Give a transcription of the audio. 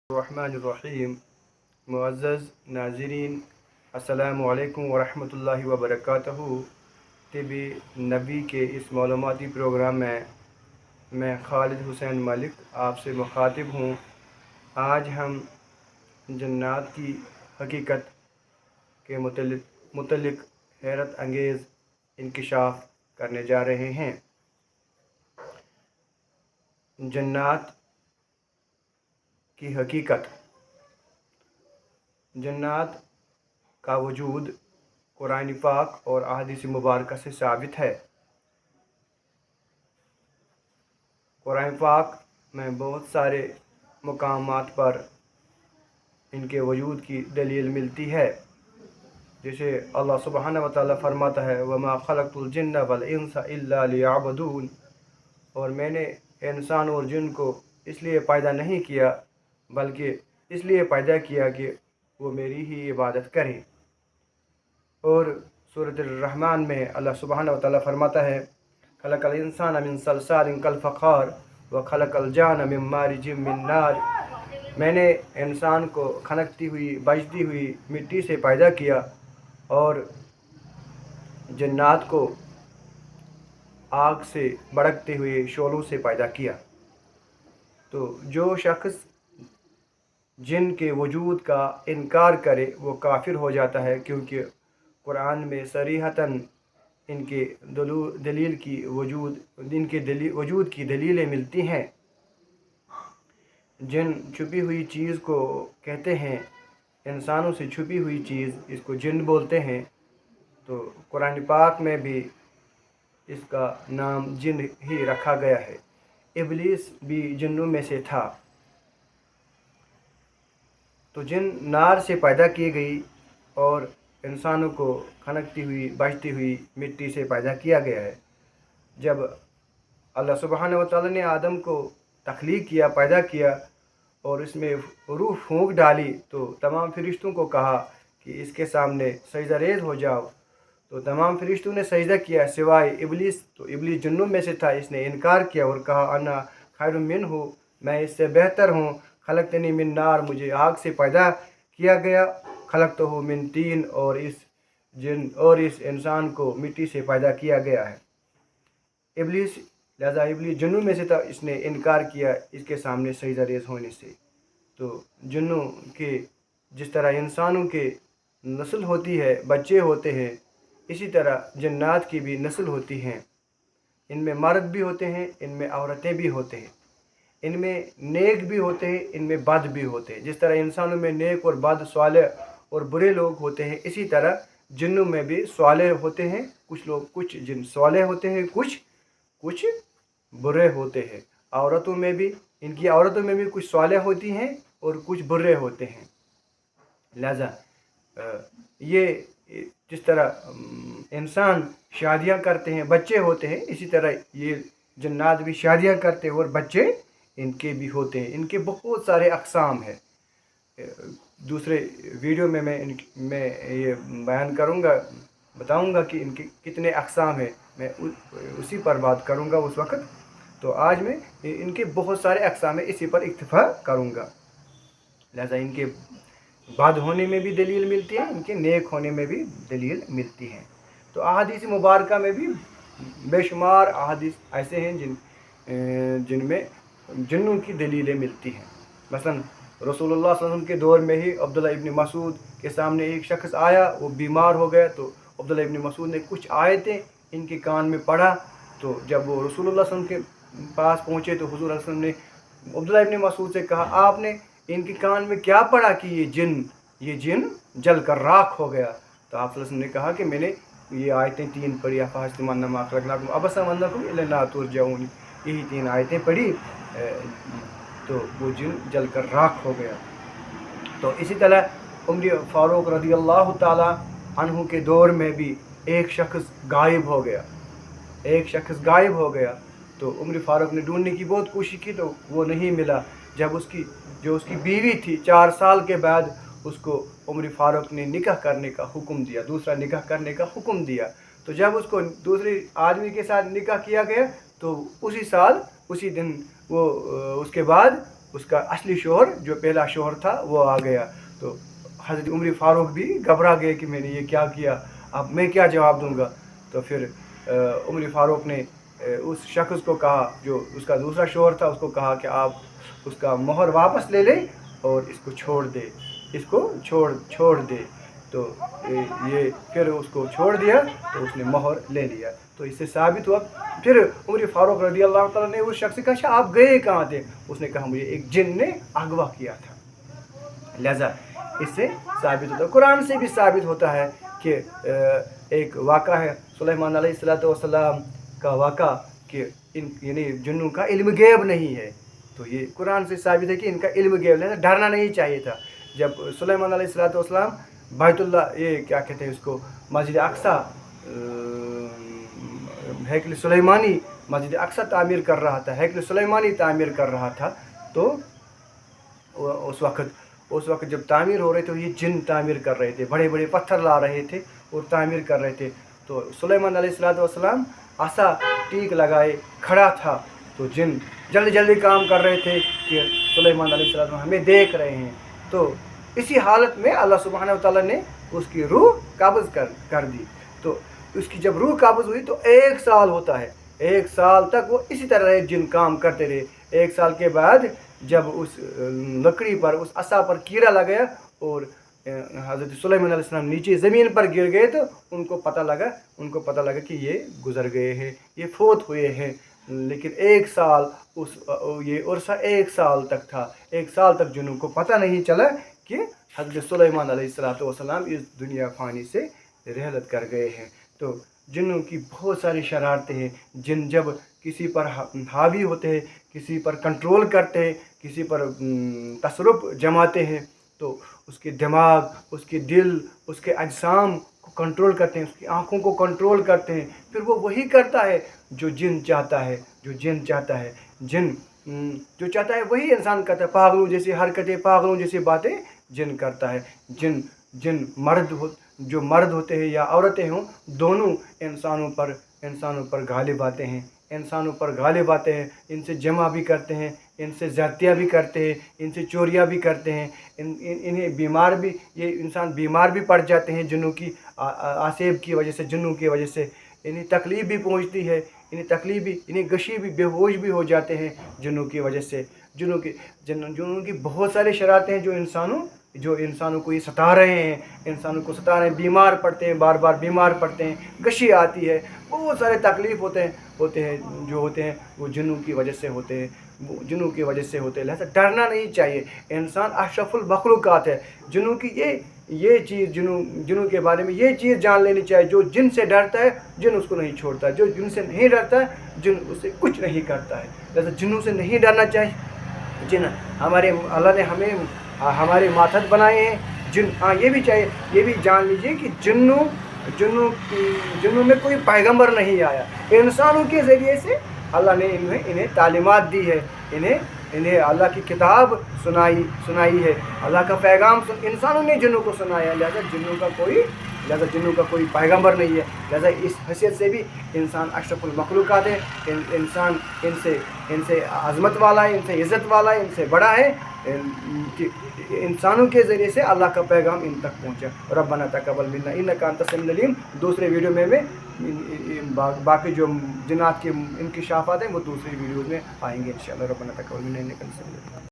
الرحمن الرحیم معزز ناظرین، السلام علیکم ورحمۃ اللہ وبرکاتہ۔ طب نبی کے اس معلوماتی پروگرام میں خالد حسین ملک آپ سے مخاطب ہوں۔ آج ہم جنات کی حقیقت کے متعلق حیرت انگیز انکشاف کرنے جا رہے ہیں۔ جنات کی حقیقت۔ جنات کا وجود قرآن پاک اور احادیث مبارکہ سے ثابت ہے۔ قرآن پاک میں بہت سارے مقامات پر ان کے وجود کی دلیل ملتی ہے، جیسے اللہ سبحانہ و تعالیٰ فرماتا ہے وَمَا خَلَقْتُ الْجِنَّ وَالْإِنسَ إِلَّا لِيَعْبُدُونِ، اور میں نے انسان اور جن کو اس لیے پیدا نہیں کیا بلکہ اس لیے پیدا کیا کہ وہ میری ہی عبادت کریں۔ اور سورۃ الرحمن میں اللہ سبحانہ و تعالیٰ فرماتا ہے خلق الانسان من صلصال کالفخار وخلق الجان من مارج من نار، میں نے انسان کو کھنکتی ہوئی بجتی ہوئی مٹی سے پیدا کیا اور جنات کو آگ سے بھڑکتے ہوئے شعلوں سے پیدا کیا۔ تو جو شخص جن کے وجود کا انکار کرے وہ کافر ہو جاتا ہے، کیونکہ قرآن میں صریحتاً ان کے وجود کی دلیلیں ملتی ہیں۔ جن چھپی ہوئی چیز کو کہتے ہیں، انسانوں سے چھپی ہوئی چیز اس کو جن بولتے ہیں، تو قرآن پاک میں بھی اس کا نام جن ہی رکھا گیا ہے۔ ابلیس بھی جنوں میں سے تھا۔ تو جن نار سے پیدا کی گئی اور انسانوں کو کھنکتی ہوئی بجتی ہوئی مٹی سے پیدا کیا گیا ہے۔ جب اللہ سبحانہ و تعالیٰ نے آدم کو تخلیق کیا، پیدا کیا اور اس میں روح پھونک ڈالی، تو تمام فرشتوں کو کہا کہ اس کے سامنے سجدہ ریز ہو جاؤ، تو تمام فرشتوں نے سجدہ کیا سوائے ابلیس۔ تو ابلیس جنوں میں سے تھا، اس نے انکار کیا اور کہا انا خیر منہ، میں اس سے بہتر ہوں، خلقتنی من نار، مجھے آگ سے پیدا کیا گیا، خلقتہ من طین، اور اس انسان کو مٹی سے پیدا کیا گیا ہے۔ ابلیس جنوں میں سے تھا، اس نے انکار کیا اس کے سامنے سجدہ ریز ہونے سے۔ تو جنوں کے جس طرح انسانوں کے نسل ہوتی ہے، بچے ہوتے ہیں، اسی طرح جنات کی بھی نسل ہوتی ہیں۔ ان میں مرد بھی ہوتے ہیں، ان میں عورتیں بھی ہوتے ہیں، ان میں نیک بھی ہوتے ہیں، ان میں بد بھی ہوتے ہیں۔ جس طرح انسانوں میں نیک اور بد، صالح اور برے لوگ ہوتے ہیں، اسی طرح جنوں میں بھی صالح ہوتے ہیں، کچھ جن صالح ہوتے ہیں، کچھ برے ہوتے ہیں۔ عورتوں میں بھی کچھ صالح ہوتی ہیں اور کچھ برے ہوتے ہیں۔ لہذا یہ جس طرح انسان شادیاں کرتے ہیں، بچے ہوتے ہیں، اسی طرح یہ جنات بھی شادیاں کرتے ہیں اور بچے ان کے بھی ہوتے ہیں۔ ان کے بہت سارے اقسام ہیں۔ دوسرے ویڈیو میں میں یہ بیان کروں گا، بتاؤں گا کہ ان کے کتنے اقسام ہیں، میں اسی پر بات کروں گا اس وقت۔ تو آج میں ان کے بہت سارے اقسام ہیں، اسی پر اکتفا کروں گا۔ لہذا ان کے بد ہونے میں بھی دلیل ملتی ہے، ان کے نیک ہونے میں بھی دلیل ملتی ہے۔ تو احادیث مبارکہ میں بھی بے شمار احادیث ایسے ہیں جن میں جنوں کی دلیلیں ملتی ہیں۔ مثلا رسول اللہ صلی اللہ علیہ وسلم کے دور میں ہی عبداللہ ابن مسعود کے سامنے ایک شخص آیا، وہ بیمار ہو گیا، تو عبداللہ ابن مسعود نے کچھ آیتیں ان کے کان میں پڑھا۔ تو جب وہ رسول اللہ صلی اللہ علیہ وسلم کے پاس پہنچے تو حضور صلی اللہ علیہ وسلم نے عبداللہ ابن مسعود سے کہا آپ نے ان کے کان میں کیا پڑھا کہ یہ جن جل کر راکھ ہو گیا؟ تو آپ صلی اللہ علیہ وسلم نے کہا کہ میں نے یہ آیتیں 3 پڑھی، افحسبتم انما خلقناکم عبثا وانکم الینا ترجعون، یہی 3 آیتیں پڑھی تو وہ جن جل کر راکھ ہو گیا۔ تو اسی طرح عمر فاروق رضی اللہ تعالیٰ عنہ کے دور میں بھی ایک شخص غائب ہو گیا، تو عمر فاروق نے ڈھونڈنے کی بہت کوشش کی تو وہ نہیں ملا۔ جب اس کی بیوی تھی، 4 سال کے بعد اس کو عمر فاروق نے نکاح کرنے کا حکم دیا، دوسرا نکاح کرنے کا حکم دیا۔ تو جب اس کو دوسرے آدمی کے ساتھ نکاح کیا گیا تو اسی سال اسی دن اس کے بعد اس کا اصلی شوہر جو پہلا شوہر تھا وہ آ گیا. تو حضرت عمر فاروق بھی گھبرا گئے کہ میں نے یہ کیا کیا, اب میں کیا جواب دوں گا. تو پھر عمر فاروق نے اس شخص کو کہا جو اس کا دوسرا شوہر تھا, اس کو کہا کہ آپ اس کا مہر واپس لے لیں اور اس کو چھوڑ دے, اس کو چھوڑ دے. تو یہ پھر اس کو چھوڑ دیا تو اس نے مہر لے لیا. تو اس سے ثابت ہوا. پھر عمر فاروق رضی اللہ تعالیٰ نے اس شخص سے کہا آپ گئے کہاں تھے؟ اس نے کہا مجھے ایک جن نے اغوا کیا تھا. لہذا اس سے ثابت ہوتا ہے, قرآن سے بھی ثابت ہوتا ہے کہ ایک واقعہ ہے سلیمان علیہ السلام کا واقعہ کہ یعنی جنوں کا علم غیب نہیں ہے. تو یہ قرآن سے ثابت ہے کہ ان کا علم غیب نہیں ہے. ڈرنا نہیں چاہیے تھا. جب سلیمان علیہ السلام بیت اللہ یہ کیا کہتے ہیں اس کو مسجد اقصی ہیکل سلیمانی مسجد اقصی تعمیر کر رہا تھا, ہیکل سلیمانی تعمیر کر رہا تھا. تو اس وقت جب تعمیر ہو رہے تھے یہ جن تعمیر کر رہے تھے, بڑے بڑے پتھر لا رہے تھے اور تعمیر کر رہے تھے. تو سلیمان علیہ السلام عصا ٹیک لگائے کھڑا تھا. تو جن جلدی کام کر رہے تھے کہ سلیمان علیہ السلام ہمیں دیکھ رہے ہیں. تو اسی حالت میں اللہ سبحانہ و تعالیٰ نے اس کی روح قابض کر دی. تو اس کی جب روح قابض ہوئی تو 1 سال ہوتا ہے, 1 سال تک وہ اسی طرح جن کام کرتے رہے. 1 سال کے بعد جب اس لکڑی پر اس عصا پر کیڑا لگا اور حضرت سلیمان علیہ السلام نیچے زمین پر گر گئے تو ان کو پتہ لگا کہ یہ گزر گئے ہیں, یہ فوت ہوئے ہیں. لیکن 1 سال یہ عرصہ 1 سال تک تھا. 1 سال تک جنوں کو پتہ نہیں چلا کہ حضرت سلیمان علیہ السلام اس دنیا فانی سے رحلت کر گئے ہیں. تو جنوں کی بہت ساری شرارتیں ہیں. جن جب کسی پر حاوی ہوتے ہیں, کسی پر کنٹرول کرتے ہیں, کسی پر تصرف جماتے ہیں تو اس کے دماغ, اس کے دل, اس کے اجسام کو کنٹرول کرتے ہیں, اس کی آنکھوں کو کنٹرول کرتے ہیں. پھر وہ وہی کرتا ہے جو جن چاہتا ہے. جن جو چاہتا ہے وہی انسان کرتا ہے. پاگلوں جیسی حرکتیں, پاگلوں جیسی باتیں جن کرتا ہے. جن جو مرد ہوتے ہیں یا عورتیں ہوں, دونوں انسانوں پر غالب آتے ہیں. ان سے جمع بھی کرتے ہیں, ان سے زیادتیاں بھی کرتے ہیں, ان سے چوریاں بھی کرتے ہیں. انہیں یہ انسان بیمار بھی پڑ جاتے ہیں جنوں کی آسیب کی وجہ سے, جنوں کی وجہ سے انہیں تکلیف بھی پہنچتی ہے. انہیں غشی بھی, بے ہوش بھی ہو جاتے ہیں جنوں کی وجہ سے. جنوں کی بہت سارے شرارتیں ہیں جو انسانوں کو یہ ستا رہے ہیں. بیمار پڑتے ہیں, بار بار بیمار پڑتے ہیں, غشی آتی ہے, بہت سارے تکلیف ہوتے ہیں وہ جنوں کی وجہ سے ہوتے ہیں. لہذا ڈرنا نہیں چاہیے. انسان اشرف المخلوقات ہے. جنوں کی یہ چیز جنوں کے بارے میں یہ چیز جان لینی چاہیے. جو جن سے ڈرتا ہے جن اس کو نہیں چھوڑتا ہے. جو جن سے نہیں ڈرتا ہے جن اسے کچھ نہیں کرتا ہے. لہذا جنوں سے نہیں ڈرنا چاہیے. اللہ نے ہمارے ماتحت بنائے ہیں. یہ بھی جان لیجئے کہ جنوں میں کوئی پیغمبر نہیں آیا. انسانوں کے ذریعے سے اللہ نے انہیں تعلیمات دی ہے. انہیں اللہ کی کتاب سنائی ہے. اللہ کا پیغام انسانوں نے جنوں کو سنایا. لہذا جنوں کا کوئی پیغمبر نہیں ہے. لہذا اس حیثیت سے بھی انسان اشرف المخلوقات ہے. انسان ان سے عظمت والا ہے, ان سے عزت والا ہے, ان سے بڑا ہے کہ انسانوں کے ذریعے سے اللہ کا پیغام ان تک پہنچا. ربنا تقبل منا انک انت السمیع العلیم. دوسرے ویڈیو میں باقی جو جنات کے انکشافات ہیں وہ دوسری ویڈیوز میں آئیں گے انشاءاللہ. ربنا تقبل منا انک انت السمیع العلیم.